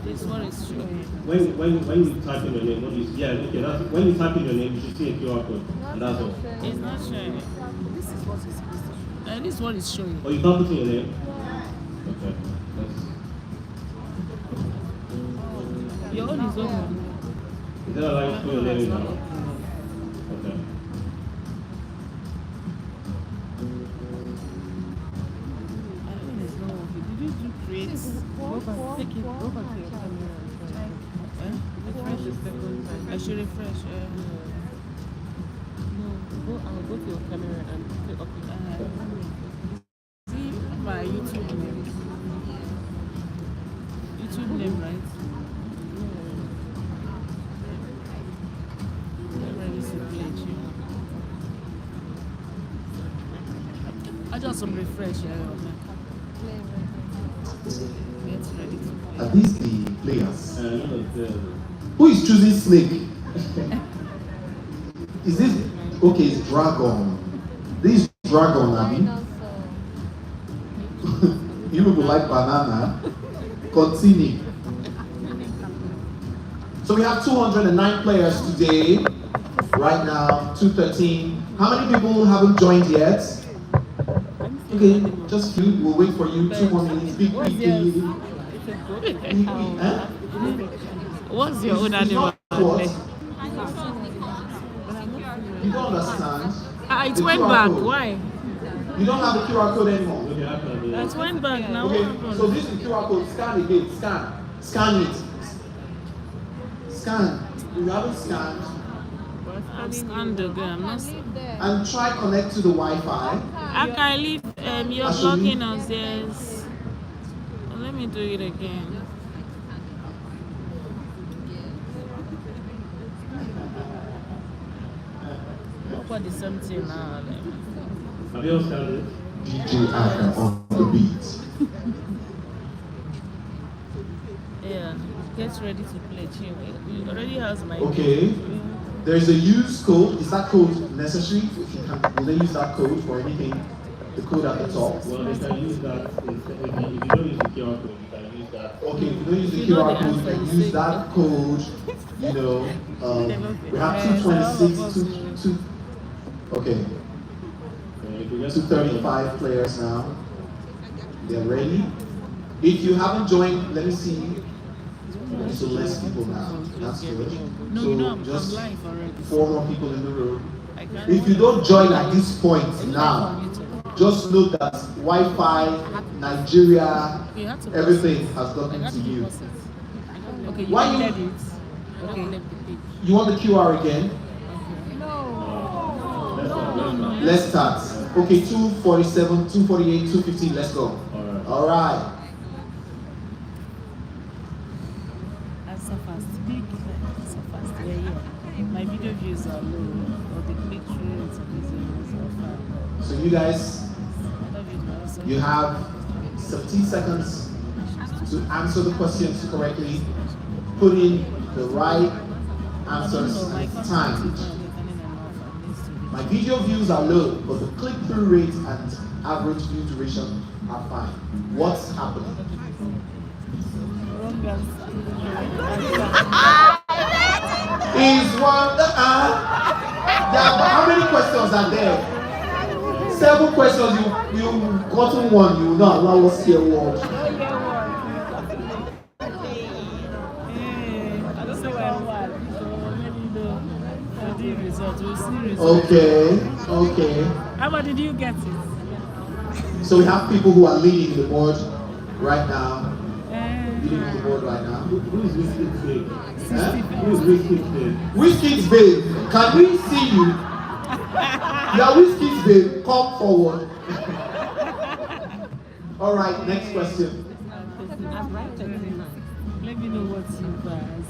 This one is showing. When you type in your name, what do you see? Yeah, okay, when you type in your name, you should see a QR code. And that's all. It's not showing. This is what it's supposed to show. This one is showing. Oh, you can't put in your name? Okay. Your own is open. Is that allowed you to put your name in now? Okay. Did you do create? Go back to your camera. Refresh the second time. I should refresh. No, go to your camera and click up. See my YouTube name. YouTube name, right? I just some refresh. Are these the players? Who is choosing Snake? Is this okay? It's Dragon. This is Dragon, Abi. You people like banana. Continue. So we have 209 players today. Right now, 2:13. How many people haven't joined yet? Okay, just few. We'll wait for you. 2 more minutes. Big. Eh? What's your own It's animal? not what? You don't understand. It The went QR back. code. Why? You don't have the QR code anymore. It went back now. Okay, What happened? so this is the QR code. Scan again. Scan. Scan it. Scan. You haven't scanned. I'm scanned again. I'm not. And try connect to the Wi-Fi. I can leave. You're Actually- blocking us. Yes. Let me do it again. What is something now? Have you all scanned it? DJ Aka on the beat. Yeah. Get ready to play. We already has my. Okay. There's a use code. Is that code necessary? If you can, will they use that code for anything? The code at the top. Well, you can use that. If you don't use the QR code, you can use that. Okay, if you don't use the You know QR the code, you answer can is use safe. that code. You know, we have 226, okay, If you get 235 players now. They're ready. If you haven't joined, let me see. So less people now. That's good. No, so you know I'm just live already. 4 more people in the room. I can't. If you don't join at this point now, just know that Wi-Fi, Nigeria, You have to everything has I gotten got to you. Okay, you Why did you- it. Okay. You want the QR again? No. Let's start. Okay, 247, 248, 215, let's go. Alright. All right. Answer fast. Answer fast. Yeah. My video views are low. Or the click through rates is often. So you guys, you have 17 seconds to answer the questions correctly. Put in the right answers and time. My video views are low, but the click-through rate and average view duration are fine. What's happening? Wrong answer. Is one how many questions are there? 7 questions. You gotten one. You will not allow us to hear one. I don't know where I was. So maybe the result. We'll see results. Okay. How much did you get it? So we have people who are leading the board right now. Uh, Leading the board right now. Who is Whiskey today? Huh? Who is Whiskey today? Whiskey's babe, can we see you? Yeah, Whiskey's babe, come forward. All right, next question. Let me know what you guys.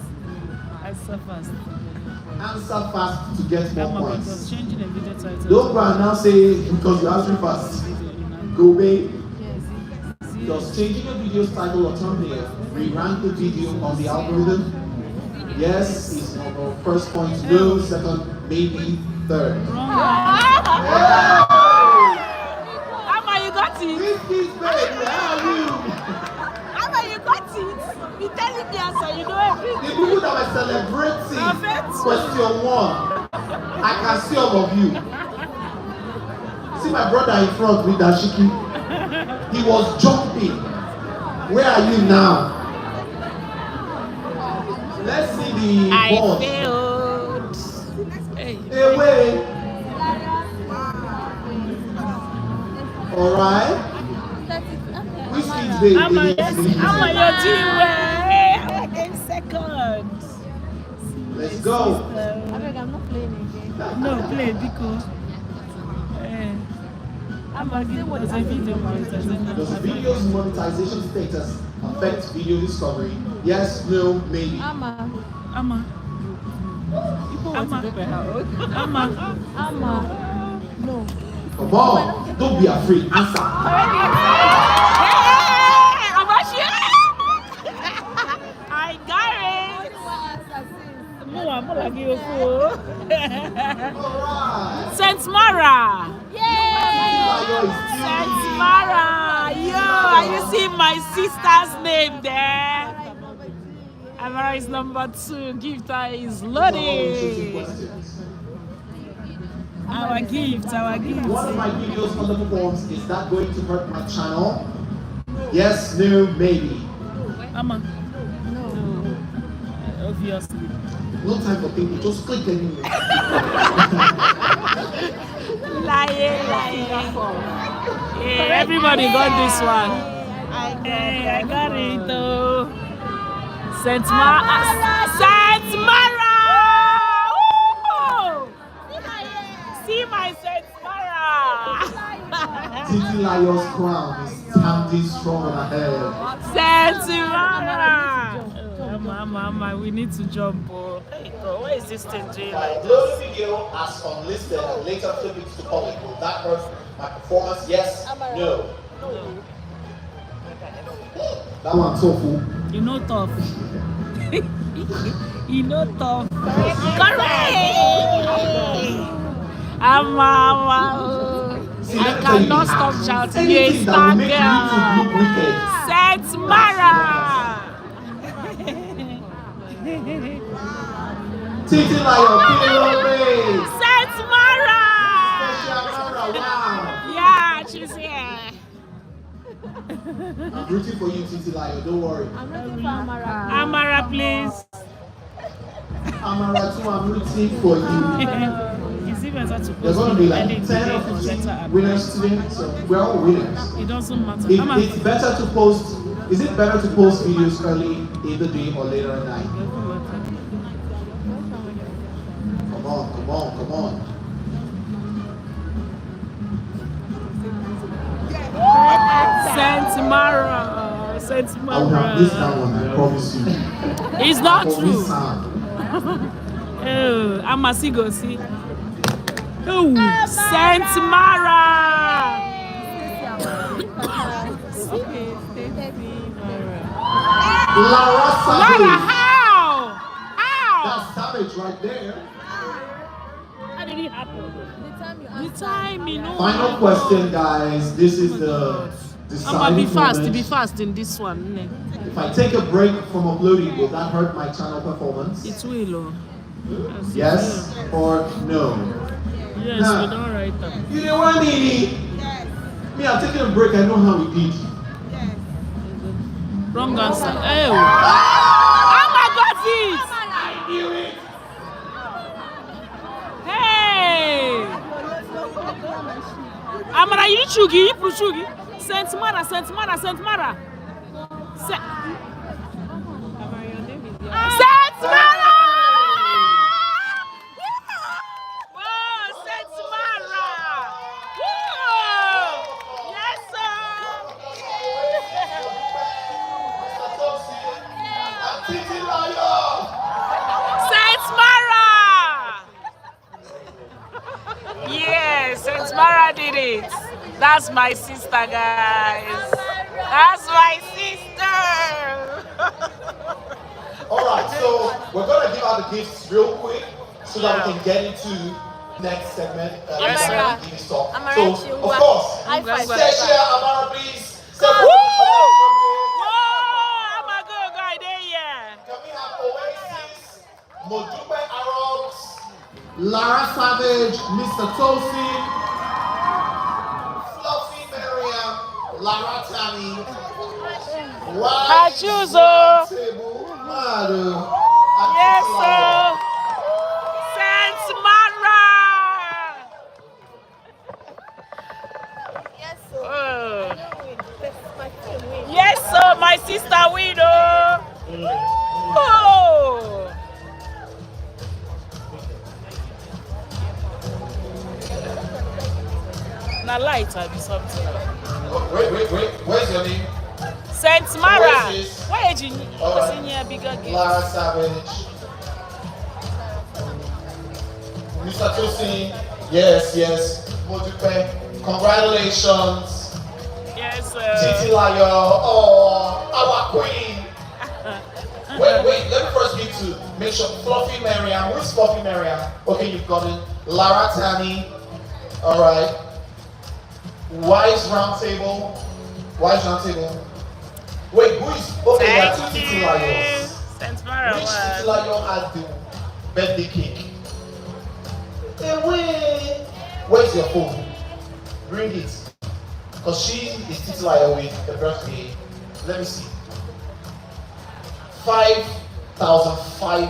Answer fast. Answer fast to get more I'm points. changing the video title. Don't go and now say because you answer fast. Go babe. Does changing a video's title or thumbnail re-rank the video on the algorithm? Yes, is our first point. No, second, maybe, third. Amma, you got it. Whiskey's babe, where are you? Amma, you got it. You telling me answer, you know everything. The people that were celebrating Perfect. question 1, I can see all of you. See my brother in front with Dashiki. He was jumping. Where are you now? Let's see the board. I failed. Hey. Away. Alright. Whiskey's babe. Amma, yes. Amma, you're doing well. Amma came second. Let's go. I'm not playing again. No, play because. Amma, give us a video monetization. Does video's monetization status affect video discovery? Yes, no, maybe. Amma. Amma. Amma. No. Come on, don't be afraid. Answer. I got it. No, I'm not like you. Alright. Saint Mara. Ayo is Saint still Mara. Yo, are you seeing my sister's name there? Amara is number 2. Gift is leading. loading. Questions. Our gift. One of my videos underperforms. Is that going to hurt my channel? Yes, no, maybe. Ama. No. Obviously. No time for thinking, just click anyway. Lying. Yeah, everybody got this one. I got it though. Saint Mara. See my Saint Mara. Titi Lion's crown is standing strong on her head. Saint Mara. Mama, we need to jump. Oh. Hey, where is this thing doing like this? Upload the video as unlisted and later flip it to public. Will that hurt my performance? Yes? No? That one's so full. You know tough. You know tough. Correct! I cannot stop shouting. Yes, that girl. Saint Mara. Titi Lion, Saint Mara. Wow. Yeah, she's here. I'm rooting for you, Titi Lion. Don't worry. I'm looking for Amara. Amara, please. Amara too, I'm rooting for you. Is it better to There's post going to be like early 10 today or or later 15 at winners today, so we're all winners. It doesn't matter. It's better to post. Is it better to post videos early in the day or later at night? Come on. Saint Mara. I would have missed that one, I promise you. It's not true. Oh, I'm a see. Oh, Saint Mara. Lara Savage. How? That's Savage right there. How did it happen? The time, you know. Final question, guys. This is the deciding moment. Be fast in this one. If I take a break from uploading, will that hurt my channel performance? It will. Yes or no? Yes, we don't write them. You know what I mean? Me, I'm taking a break. I know how we did. Wrong answer. Oh my God, it! I knew it. Hey! Amara, you chugi, Saint Mara. Saint Mara! Whoa, Saint Mara! Whoa! Yes, sir! Titi Lion. Saint Mara! Yes, Saint Mara did it. That's my sister, guys. That's my sister. Alright, so we're going to give out the gifts real quick so that we can get into next segment. Yes, sir. So, of course, Stacia, Amara, please. Whoa! I'm a good guy there, yeah. Can we have Oasis, Modupe Arabs, Lara Savage, Mr. Tosin, Fluffy Miriam, Lara Tani, Achuzo. Yes, sir. Saint Mara. Yes, sir. Yes, sir. My sister widow. Oh. Now light will be something. Wait. Where's your name? Saint Mara. Oasis. Why did you bigger gift? Lara Savage. Mr. Tosin. Yes. Modupe. Congratulations. Yes, Titi sir. Lion. Oh, our queen. Wait. Let me first need to make sure. Fluffy Mariam. Who's Fluffy Mariam? Okay, you've got it. Lara Tani. All right. Wise Round Table. Wait, who is? Okay, there are two Titi Lions. Saint Mara. Which Titi Lion has the birthday cake? Hey, wait. Where's your phone? Bring it. Because she is Titi Lion with the birthday. Let me see. 5,005.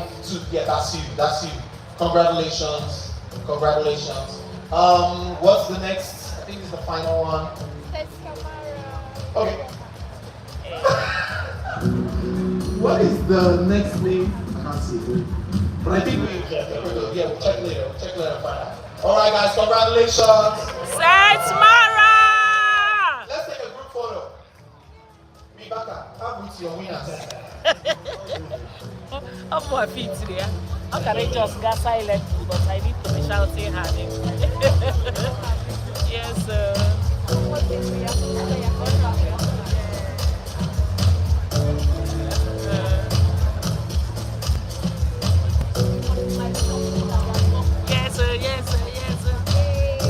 Yeah, that's you. That's you. Congratulations. Congratulations. What's the next? I think it's the final one. Okay. What is the next name? I can't see it. But I think we'll check later. We'll check later and find out. Alright guys, congratulations. Mara! Let's take a group photo. Rebecca, how with your winners? I'm more feet today. How can I just go silent? But I need to be shouting her name. Yes, yes.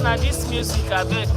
Now this music, I bet.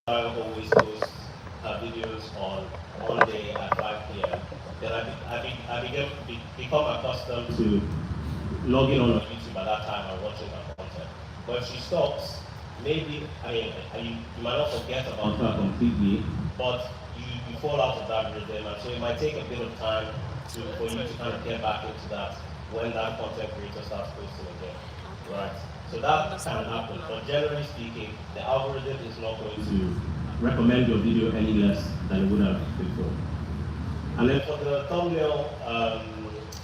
I always post videos on Monday at 5 p.m. Then become accustomed to logging on YouTube at that time and watching her content. But if she stops, maybe, you might not forget about her completely, but you fall out of that rhythm, and so it might take a bit of time for you to kind of get back into that when that content creator starts posting again, right? So that can happen, but generally speaking, the algorithm is not going to recommend your video any less than it would have before. And then for the thumbnail,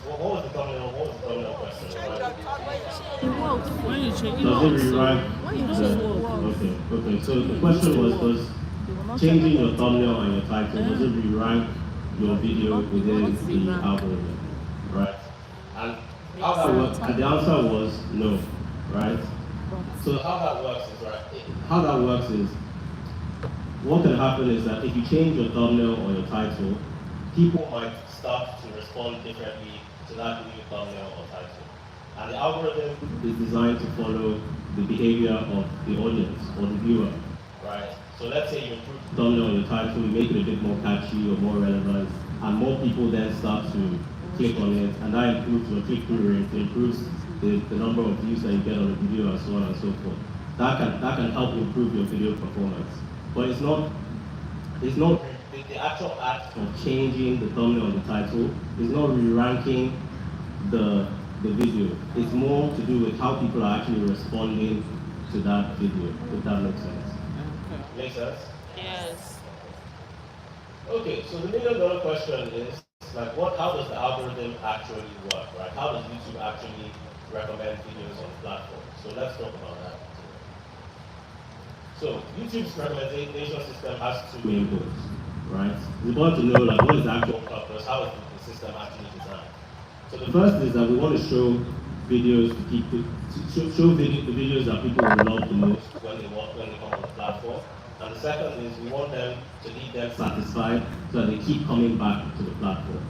what was the thumbnail? What was the thumbnail question? When you change Does it rewrite? Okay. So the question was, does changing your thumbnail and your title, does it rewrite your video within the algorithm, right? And how that works? And the answer was no. Right? So how that works is, what can happen is that if you change your thumbnail or your title, people might start to respond differently to that new thumbnail or title. And the algorithm is designed to follow the behavior of the audience or the viewer, right? So let's say you improve the thumbnail or your title, you make it a bit more catchy or more relevant, and more people then start to click on it, and that improves your click-through rate, it improves the number of views that you get on the video and so on and so forth. That can help improve your video performance. But it's not the actual act of changing the thumbnail or the title is not re-ranking the video. It's more to do with how people are actually responding to that video, if that makes sense. Okay. Makes sense? Yes. Okay, so the $1 million question is, how does the algorithm actually work, right? How does YouTube actually recommend videos on the platform? So let's talk about that. So YouTube's recommendation system has two main goals, right? We want to know what is the actual purpose, how is the system actually designed. So the first is that we want to show videos to people, the videos that people will love the most when they come on the platform. And the second is we want them to leave them satisfied so that they keep coming back to the platform.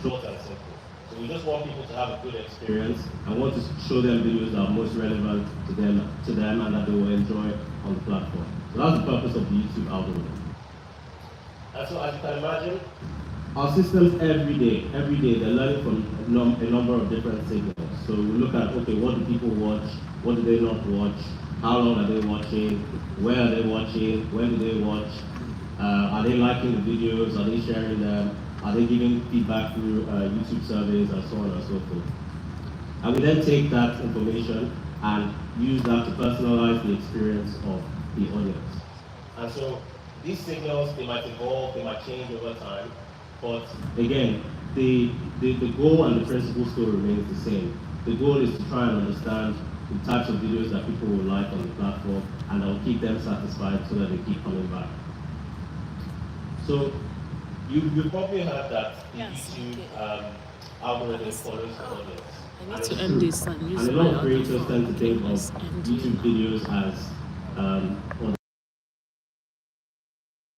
Short and simple. So we just want people to have a good experience and want to show them videos that are most relevant to them and that they will enjoy on the platform. So that's the purpose of the YouTube algorithm. And so as you can imagine, our systems every day, they're learning from a number of different signals. So we look at, okay, what do people watch? What do they not watch? How long are they watching? Where are they watching? When do they watch? Are they liking the videos? Are they sharing them? Are they giving feedback through YouTube surveys and so on and so forth? And we then take that information and use that to personalize the experience of the audience. And so these signals, they might evolve, they might change over time, but again, the goal and the principle still remains the same. The goal is to try and understand the types of videos that people will like on the platform, and that will keep them satisfied so that they keep coming back. So you've probably heard that the YouTube algorithm follows the audience. I need to end this and use And a my lot of other creators phone. tend to think of YouTube videos as or